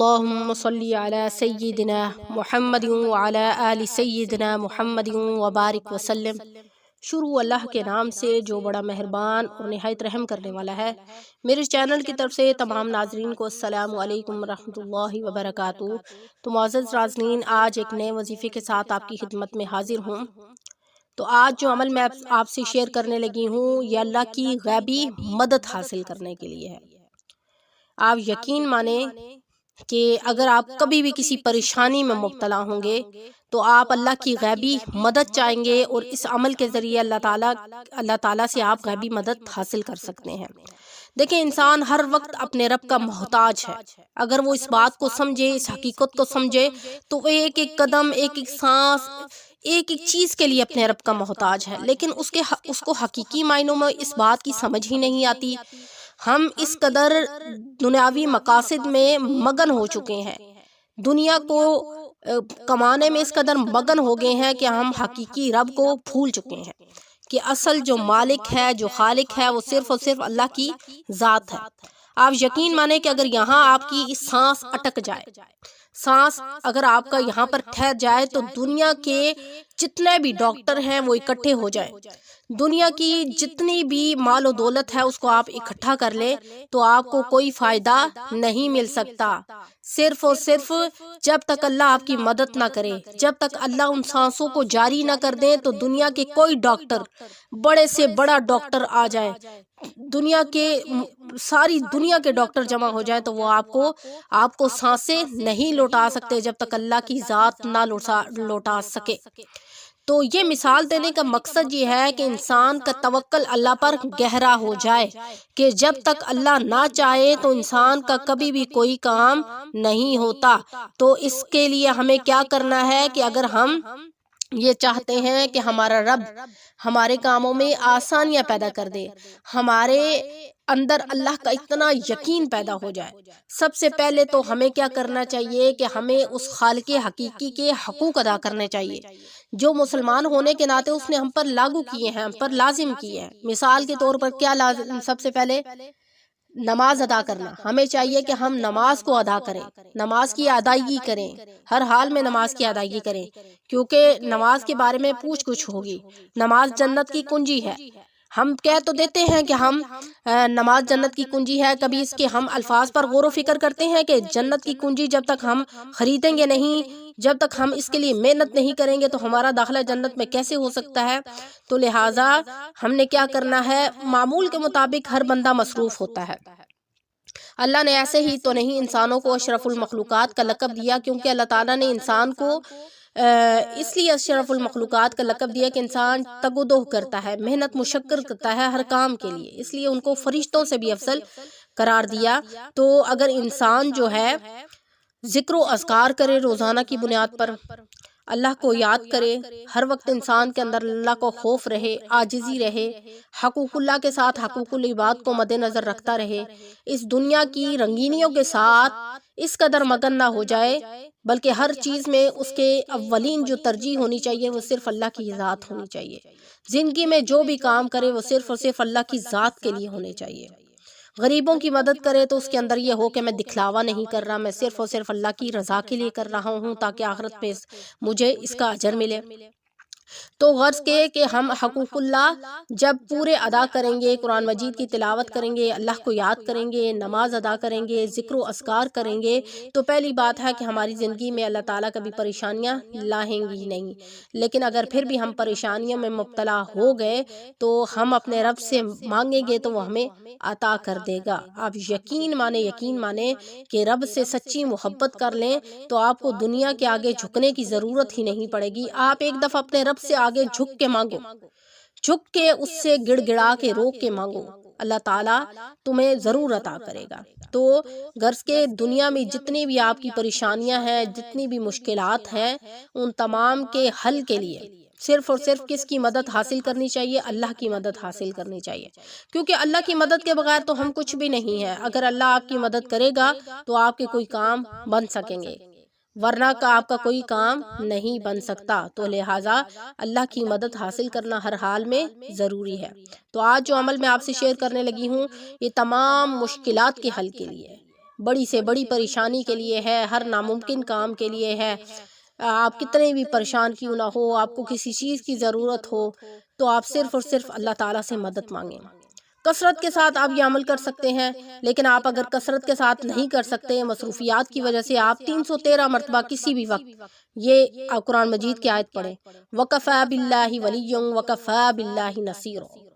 اللہم صلی علی سیدنا محمد وعلی آل سیدنا محمد وبارک وسلم۔ شروع اللہ کے نام سے جو بڑا مہربان اور نہایت رحم کرنے والا ہے۔ میرے چینل کی طرف سے تمام ناظرین کو السلام علیکم ورحمۃ اللہ وبرکاتہ۔ تو معزز ناظرین، آج ایک نئے وظیفے کے ساتھ آپ کی خدمت میں حاضر ہوں۔ تو آج جو عمل میں آپ سے شیئر کرنے لگی ہوں یہ اللہ کی غیبی مدد حاصل کرنے کے لیے ہے۔ آپ یقین مانیں کہ اگر آپ کبھی بھی کسی پریشانی میں مبتلا ہوں گے تو آپ اللہ کی غیبی مدد چاہیں گے، اور اس عمل کے ذریعے اللہ تعالیٰ سے آپ غیبی مدد حاصل کر سکتے ہیں۔ دیکھیں، انسان ہر وقت اپنے رب کا محتاج ہے۔ اگر وہ اس بات کو سمجھے، اس حقیقت کو سمجھے، تو وہ ایک ایک قدم، ایک ایک سانس، ایک ایک چیز کے لیے اپنے رب کا محتاج ہے۔ لیکن اس کو حقیقی معنوں میں اس بات کی سمجھ ہی نہیں آتی۔ ہم اس قدر دنیاوی مقاصد میں مگن ہو چکے ہیں، دنیا کو کمانے میں اس قدر مگن ہو گئے ہیں کہ ہم حقیقی رب کو بھول چکے ہیں کہ اصل جو مالک ہے، جو خالق ہے، وہ صرف اور صرف اللہ کی ذات ہے۔ آپ یقین مانیں کہ اگر یہاں آپ کی سانس اٹک جائے، سانس اگر آپ کا یہاں پر ٹھہر جائے، تو دنیا کے جتنے بھی ڈاکٹر ہیں وہ اکٹھے ہو جائیں، دنیا کی جتنی بھی مال و دولت ہے اس کو آپ اکٹھا کر لیں، تو آپ کو کوئی فائدہ نہیں مل سکتا۔ صرف اور صرف جب تک اللہ آپ کی مدد نہ کرے، جب تک اللہ ان سانسوں کو جاری نہ کر دے، تو دنیا کے کوئی ڈاکٹر، بڑے سے بڑا ڈاکٹر آ جائے، ساری دنیا کے ڈاکٹر جمع ہو جائے، تو وہ آپ کو سانسیں نہیں لوٹا سکتے جب تک اللہ کی ذات نہ لوٹا سکے۔ تو یہ مثال دینے کا مقصد یہ ہے کہ انسان کا توکل اللہ پر گہرا ہو جائے، کہ جب تک اللہ نہ چاہے تو انسان کا کبھی بھی کوئی کام نہیں ہوتا۔ تو اس کے لیے ہمیں کیا کرنا ہے کہ اگر ہم یہ چاہتے ہیں کہ ہمارا رب ہمارے کاموں میں آسانیاں پیدا کر دے، ہمارے اندر اللہ کا اتنا یقین پیدا ہو جائے، سب سے پہلے تو ہمیں کیا کرنا چاہیے کہ ہمیں اس خالق حقیقی کے حقوق ادا کرنے چاہیے جو مسلمان ہونے کے ناطے اس نے ہم پر لاگو کیے ہیں، ہم پر لازم کیے ہیں۔ مثال کے طور پر کیا لازم؟ سب سے پہلے نماز ادا کرنا۔ ہمیں چاہیے کہ ہم نماز کو ادا کریں، نماز کی ادائیگی کریں، ہر حال میں نماز کی ادائیگی کریں، کیونکہ نماز کے بارے میں پوچھ گچھ ہوگی۔ نماز جنت کی کنجی ہے۔ ہم کہہ تو دیتے ہیں کہ ہم نماز جنت کی کنجی ہے، کبھی اس کے ہم الفاظ پر غور و فکر کرتے ہیں کہ جنت کی کنجی جب تک ہم خریدیں گے نہیں، جب تک ہم اس کے لیے محنت نہیں کریں گے تو ہمارا داخلہ جنت میں کیسے ہو سکتا ہے؟ تو لہٰذا ہم نے کیا کرنا ہے؟ معمول کے مطابق ہر بندہ مصروف ہوتا ہے۔ اللہ نے ایسے ہی تو نہیں انسانوں کو اشرف المخلوقات کا لقب دیا، کیونکہ اللہ تعالیٰ نے انسان کو اس لیے اشرف المخلوقات کا لقب دیا کہ انسان تگ و دو کرتا ہے، محنت مشقت کرتا ہے ہر کام کے لیے، اس لیے ان کو فرشتوں سے بھی افضل قرار دیا۔ تو اگر انسان جو ہے ذکر و اذکار کرے روزانہ کی بنیاد پر، اللہ کو یاد کرے، ہر وقت انسان کے اندر اللہ کو خوف رہے، عاجزی رہے، حقوق اللہ کے ساتھ حقوق العباد کو مد نظر رکھتا رہے، اس دنیا کی رنگینیوں کے ساتھ اس قدر مگن نہ ہو جائے، بلکہ ہر چیز میں اس کے اولین جو ترجیح ہونی چاہیے وہ صرف اللہ کی ذات ہونی چاہیے۔ زندگی میں جو بھی کام کرے وہ صرف اور صرف اللہ کی ذات کے لیے ہونے چاہیے۔ غریبوں کی مدد کرے تو اس کے اندر یہ ہو کہ میں دکھلاوا نہیں کر رہا، میں صرف اور صرف اللہ کی رضا کے لیے کر رہا ہوں تاکہ آخرت میں مجھے اس کا اجر ملے۔ تو غرض کے کہ ہم حقوق اللہ جب پورے ادا کریں گے، قرآن مجید کی تلاوت کریں گے، اللہ کو یاد کریں گے، نماز ادا کریں گے، ذکر و اذکار کریں گے، تو پہلی بات ہے کہ ہماری زندگی میں اللہ تعالیٰ کبھی پریشانیاں لاہیں گی نہیں۔ لیکن اگر پھر بھی ہم پریشانیوں میں مبتلا ہو گئے تو ہم اپنے رب سے مانگیں گے تو وہ ہمیں عطا کر دے گا۔ آپ یقین مانیں کہ رب سے سچی محبت کر لیں تو آپ کو دنیا کے آگے جھکنے کی ضرورت ہی نہیں پڑے گی۔ آپ ایک دفعہ اپنے رب سے آگے جھک کے مانگو، جھک کے اس سے گڑ گڑا کے رو کے مانگو، اللہ تعالیٰ تمہیں ضرور عطا کرے گا۔ تو غرض کے دنیا میں جتنی بھی آپ کی پریشانیاں ہیں، جتنی بھی مشکلات ہیں، ان تمام کے حل کے لیے صرف اور صرف کس کی مدد حاصل کرنی چاہیے؟ اللہ کی مدد حاصل کرنی چاہیے، کیونکہ اللہ کی مدد کے بغیر تو ہم کچھ بھی نہیں ہیں۔ اگر اللہ آپ کی مدد کرے گا تو آپ کے کوئی کام بن سکیں گے، ورنہ آپ کا کوئی کام نہیں بن سکتا۔ تو لہٰذا اللہ کی مدد حاصل کرنا ہر حال میں ضروری ہے۔ تو آج جو عمل میں آپ سے شیئر کرنے لگی ہوں یہ تمام مشکلات کے حل کے لیے ہے۔ بڑی سے بڑی پریشانی کے لیے ہے، ہر ناممکن کام کے لیے ہے۔ آپ کتنے بھی پریشان کیوں نہ ہو، آپ کو کسی چیز کی ضرورت ہو تو آپ صرف اور صرف اللہ تعالیٰ سے مدد مانگیں۔ کثرت کے ساتھ آپ یہ عمل کر سکتے ہیں، لیکن آپ اگر کثرت کے ساتھ نہیں کر سکتے، مصروفیات کی وجہ سے، آپ 313 مرتبہ کسی بھی وقت یہ قرآن مجید کی آیت پڑھیں، وَكَفَى بِاللَّهِ وَلِيًّا وَكَفَى بِاللَّهِ نَصِيرًا۔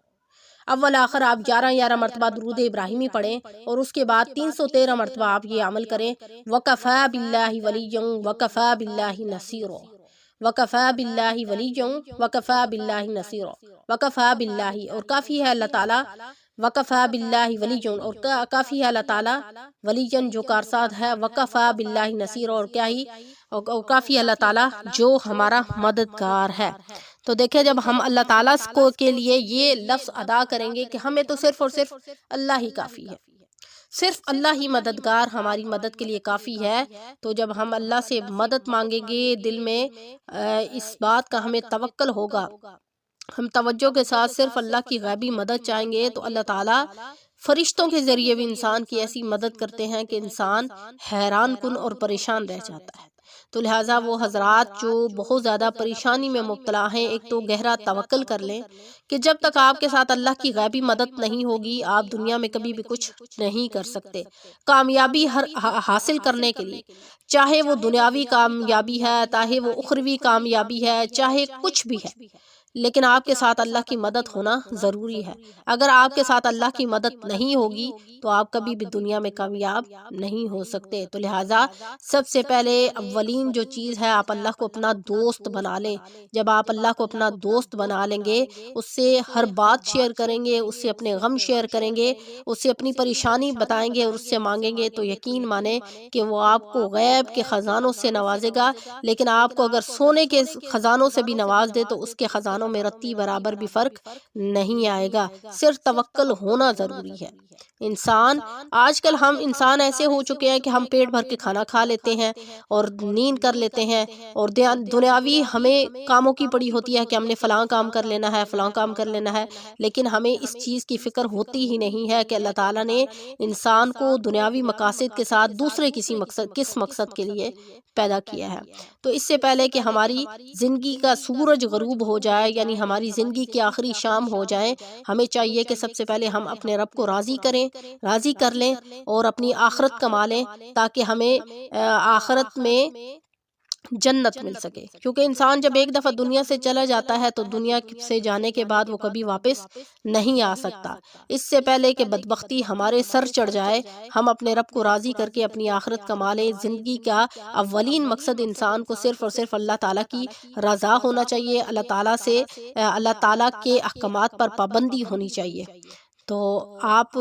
اول آخر آپ 11 مرتبہ درود ابراہیمی پڑھیں اور اس کے بعد 313 مرتبہ آپ یہ عمل کریں، وَكَفَى بِاللَّهِ وَلِيًّا وَكَفَى بِاللَّهِ نَصِيرًا، وَكَفَى بِاللَّهِ وَلِيًّا وَكَفَى بِاللَّهِ نَصِيرًا، وَكَفَى بِاللَّهِ اور کافی ہے اللہ تعالیٰ، وَكَفَى بِاللَّهِ وَلِيًّا اور کافی ہے اللہ تعالیٰ، ولیًّا جو کارساز ہے، وَكَفَى بِاللَّهِ نَصِيرًا اور کیا ہی، اور کافی اللہ تعالیٰ جو ہمارا مددگار ہے۔ تو دیکھیں جب ہم اللہ تعالیٰ کو کے لیے یہ لفظ ادا کریں گے کہ ہمیں تو صرف اور صرف اللہ ہی کافی ہے، صرف اللہ ہی مددگار ہماری مدد کے لیے کافی ہے، تو جب ہم اللہ سے مدد مانگیں گے، دل میں اس بات کا ہمیں توکل ہوگا، ہم توجہ کے ساتھ صرف اللہ کی غیبی مدد چاہیں گے، تو اللہ تعالیٰ فرشتوں کے ذریعے بھی انسان کی ایسی مدد کرتے ہیں کہ انسان حیران کن اور پریشان رہ جاتا ہے۔ تو لہٰذا وہ حضرات جو بہت زیادہ پریشانی میں مبتلا ہیں، ایک تو گہرا توکل کر لیں کہ جب تک آپ کے ساتھ اللہ کی غیبی مدد نہیں ہوگی، آپ دنیا میں کبھی بھی کچھ نہیں کر سکتے۔ کامیابی حاصل کرنے کے لیے، چاہے وہ دنیاوی کامیابی ہے، چاہے وہ اخروی کامیابی ہے، چاہے کچھ بھی ہے، لیکن آپ کے ساتھ اللہ کی مدد ہونا ضروری ہے۔ اگر آپ کے ساتھ اللہ کی مدد نہیں ہوگی تو آپ کبھی بھی دنیا میں کامیاب نہیں ہو سکتے۔ تو لہٰذا سب سے پہلے اولین جو چیز ہے، آپ اللہ کو اپنا دوست بنا لیں۔ جب آپ اللہ کو اپنا دوست بنا لیں گے، اس سے ہر بات شیئر کریں گے، اس سے اپنے غم شیئر کریں گے، اس سے اپنی پریشانی بتائیں گے اور اس سے مانگیں گے، تو یقین مانیں کہ وہ آپ کو غیب کے خزانوں سے نوازے گا، لیکن آپ کو اگر سونے کے خزانوں سے بھی نواز دے تو اس کے خزانوں میں رتی برابر بھی فرق نہیں آئے گا۔ صرف توکل ہونا ضروری ہے۔ آج کل ہم انسان ایسے ہو چکے ہیں کہ ہم پیٹ بھر کے کھانا کھا لیتے ہیں اور نیند کر لیتے ہیں، اور دنیاوی ہمیں کاموں کی پڑی ہوتی ہے کہ ہم نے فلاں کام کر لینا ہے، فلاں کام کر لینا ہے، لیکن ہمیں اس چیز کی فکر ہوتی ہی نہیں ہے کہ اللہ تعالیٰ نے انسان کو دنیاوی مقاصد کے ساتھ دوسرے کس مقصد کے لیے پیدا کیا ہے۔ تو اس سے پہلے کہ ہماری زندگی کا سورج غروب ہو جائے، یعنی ہماری زندگی کی آخری شام ہو جائے، ہمیں چاہیے کہ سب سے پہلے ہم اپنے رب کو راضی کر لیں اور اپنی آخرت کما لیں، تاکہ ہمیں آخرت میں جنت مل سکے، کیونکہ انسان جب ایک دفعہ دنیا سے چلا جاتا ہے تو دنیا سے جانے کے بعد وہ کبھی واپس نہیں آ سکتا۔ اس سے پہلے کہ بدبختی ہمارے سر چڑھ جائے، ہم اپنے رب کو راضی کر کے اپنی آخرت کما لیں۔ زندگی کا اولین مقصد انسان کو صرف اور صرف اللہ تعالیٰ کی رضا ہونا چاہیے، اللہ تعالیٰ کے احکامات پر پابندی ہونی چاہیے۔ تو آپ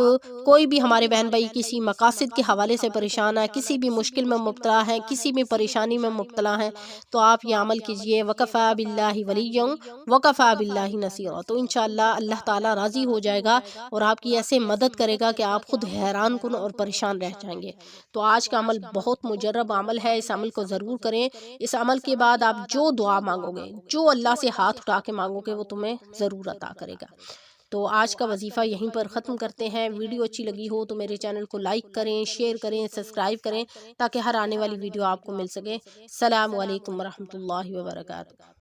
کوئی بھی ہمارے بہن بھائی کسی مقاصد کے حوالے سے پریشان ہے، کسی بھی مشکل میں مبتلا ہے، کسی بھی پریشانی میں مبتلا ہے، تو آپ یہ عمل کیجئے، وَكَفَى بِاللَّهِ وَلِيًّا وَكَفَى بِاللَّهِ نَصِيرًا۔ تو انشاءاللہ اللہ تعالیٰ راضی ہو جائے گا اور آپ کی ایسے مدد کرے گا کہ آپ خود حیران کن اور پریشان رہ جائیں گے۔ تو آج کا عمل بہت مجرب عمل ہے، اس عمل کو ضرور کریں۔ اس عمل کے بعد آپ جو دعا مانگو گے، جو اللہ سے ہاتھ اٹھا کے مانگو گے، وہ تمہیں ضرور عطا کرے گا۔ تو آج کا وظیفہ یہیں پر ختم کرتے ہیں۔ ویڈیو اچھی لگی ہو تو میرے چینل کو لائک کریں، شیئر کریں، سبسکرائب کریں، تاکہ ہر آنے والی ویڈیو آپ کو مل سکے۔ السلام علیکم ورحمۃ اللہ وبرکاتہ۔